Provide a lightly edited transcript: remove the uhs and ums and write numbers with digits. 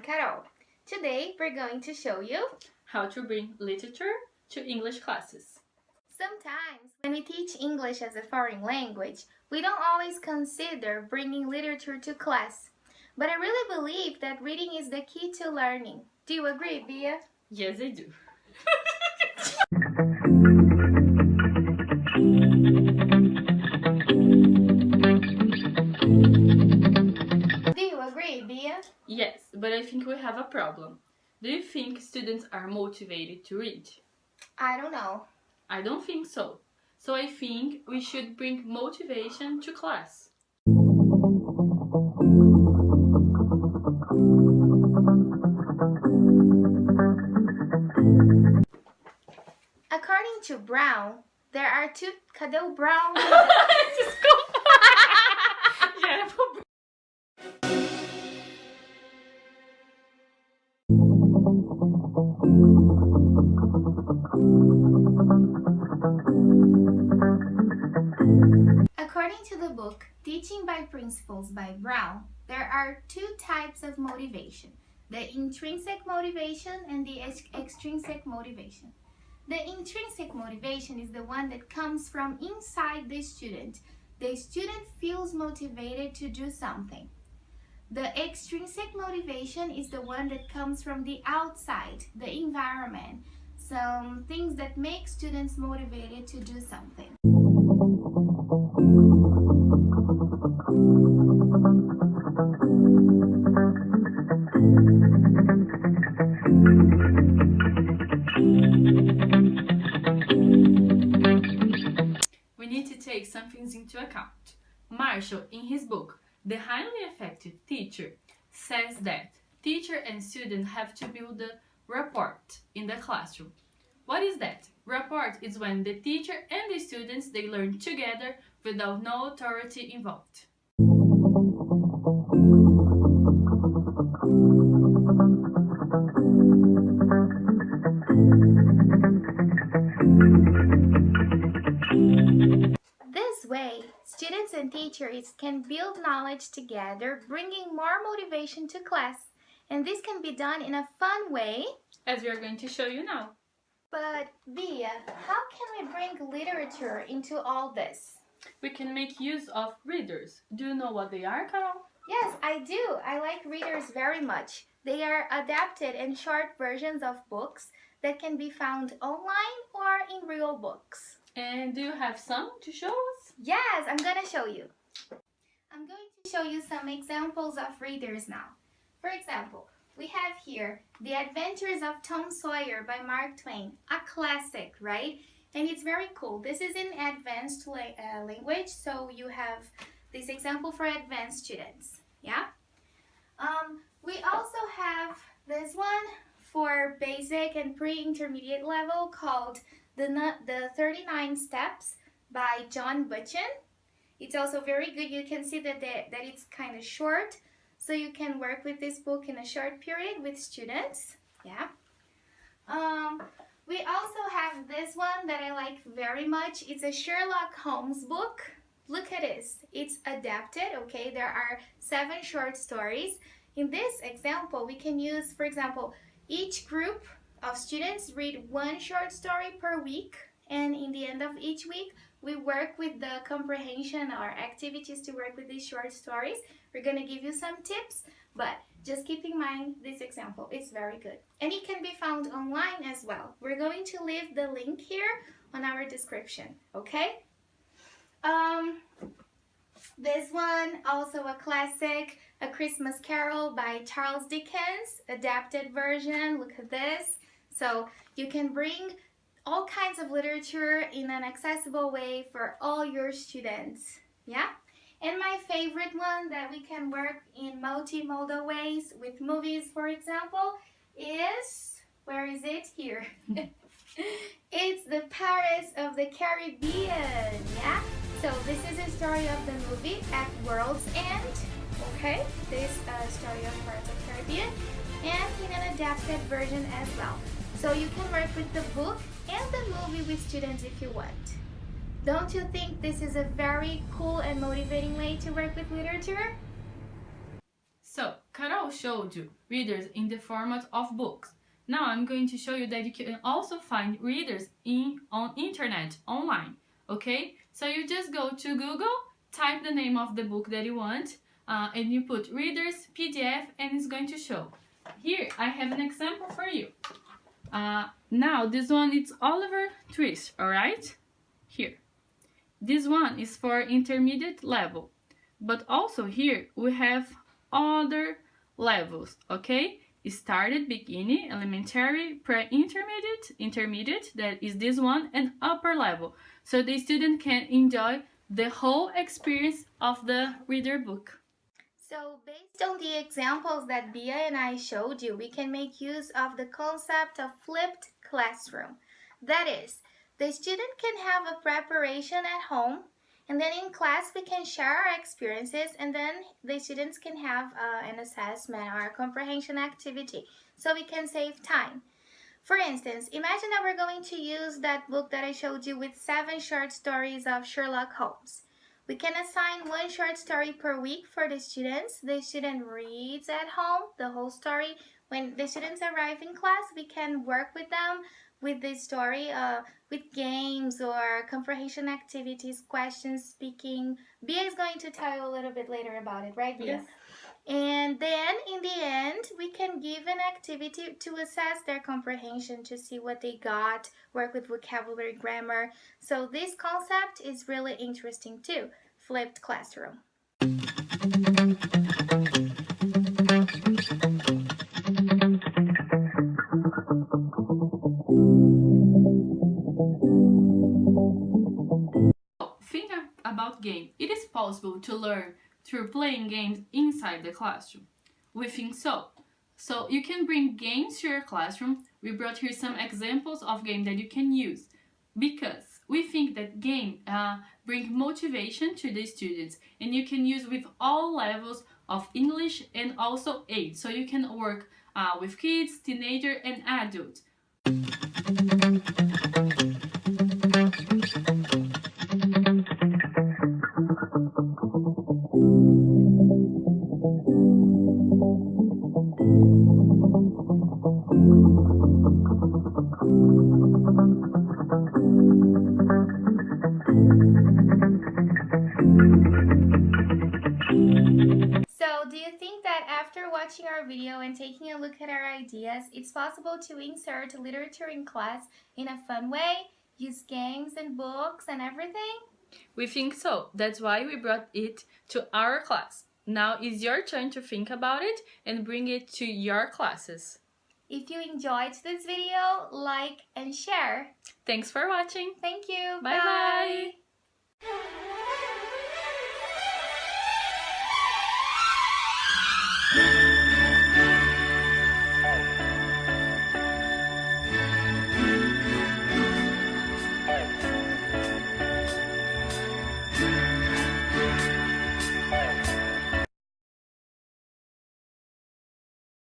Carol. Today we're going to show you how to bring literature to English classes. Sometimes when we teach English as a foreign language, we don't always consider bringing literature to class. But I really believe that reading is the key to learning. Do you agree, Bia? Yes, I do. Do you agree, Bia? Yes, but I think we have a problem. Do you think students are motivated to read? I don't know. I don't think so. So I think we should bring motivation to class. According to Brown, there are two... Cadê o Brown? Desculpa! Já era pro... According to the book Teaching by Principles by Brown, there are two types of motivation, the intrinsic motivation and the extrinsic motivation. The intrinsic motivation is the one that comes from inside the student. The student feels motivated to do something. The extrinsic motivation is the one that comes from the outside, the environment, some things that make students motivated to do something. We need to take some things into account. Marshall, in his book, The Highly Effective Teacher, says that teacher and student have to build a rapport in the classroom. What is that? Rapport is when the teacher and the students, they learn together without no authority involved. This way, students and teachers can build knowledge together, bringing more motivation to class. And this can be done in a fun way, as we are going to show you now. But Bia, how can we bring literature into all this? We can make use of readers. Do you know what they are, Carol? Yes, I do. I like readers very much. They are adapted and short versions of books that can be found online or in real books. And do you have some to show us? Yes, I'm going to show you. I'm going to show you some examples of readers now. For example, we have here The Adventures of Tom Sawyer by Mark Twain, a classic, right? And it's very cool. This is in advanced language, so you have this example for advanced students, yeah? We also have this one for basic and pre-intermediate level called The 39 Steps by John Butchen. It's also very good. You can see that it's kind of short, so you can work with this book in a short period with students, yeah? We also have this one that I like very much. It's a Sherlock Holmes book. Look at this. It's adapted, okay? There are 7 short stories. In this example, we can use, for example, each group of students read 1 short story per week, and in the end of each week, we work with the comprehension or activities to work with these short stories. We're going to give you some tips, but just keep in mind this example. It's very good. And it can be found online as well. We're going to leave the link here on our description, okay? This one, also a classic, A Christmas Carol by Charles Dickens, adapted version. Look at this. So you can bring all kinds of literature in an accessible way for all your students, yeah? And my favorite one that we can work in multimodal ways with movies, for example, is, where is it? Here. It's The Pirates of the Caribbean, yeah? So this is a story of the movie At World's End, okay? This story of Pirates of the Caribbean, and in an adapted version as well. So you can work with the book and the movie with students if you want. Don't you think this is a very cool and motivating way to work with literature? So, Carol showed you readers in the format of books. Now I'm going to show you that you can also find readers on internet, online, okay? So you just go to Google, type the name of the book that you want, and you put readers, PDF, and it's going to show. Here I have an example for you. Now this one is Oliver Twist, alright? Here. This one is for intermediate level. But also here we have other levels, okay? It started, beginning, elementary, pre-intermediate, intermediate, that is this one, and upper level. So the student can enjoy the whole experience of the reader book. So based on the examples that Bia and I showed you, we can make use of the concept of flipped classroom. That is, the student can have a preparation at home, and then in class we can share our experiences, and then the students can have an assessment or a comprehension activity, so we can save time. For instance, imagine that we're going to use that book that I showed you with 7 short stories of Sherlock Holmes. We can assign 1 short story per week for the students. The student reads at home the whole story. When the students arrive in class, we can work with them with this story, with games or comprehension activities, questions, speaking. Bia is going to tell you a little bit later about it, right, Bia? Yes. And then in the end, we can give an activity to assess their comprehension, to see what they got, work with vocabulary, grammar. So this concept is really interesting too, flipped classroom. Think about game. It is possible to learn through playing games inside the classroom. We think so. So you can bring games to your classroom. We brought here some examples of games that you can use because we think that game bring motivation to the students, and you can use with all levels of English and also age. So you can work with kids, teenagers, and adults. So do you think that after watching our video and taking a look at our ideas, it's possible to insert literature in class in a fun way, use games and books and everything? We think so. That's why we brought it to our class. Now it's your turn to think about it and bring it to your classes. If you enjoyed this video, like and share. Thanks for watching. Thank you. Bye bye.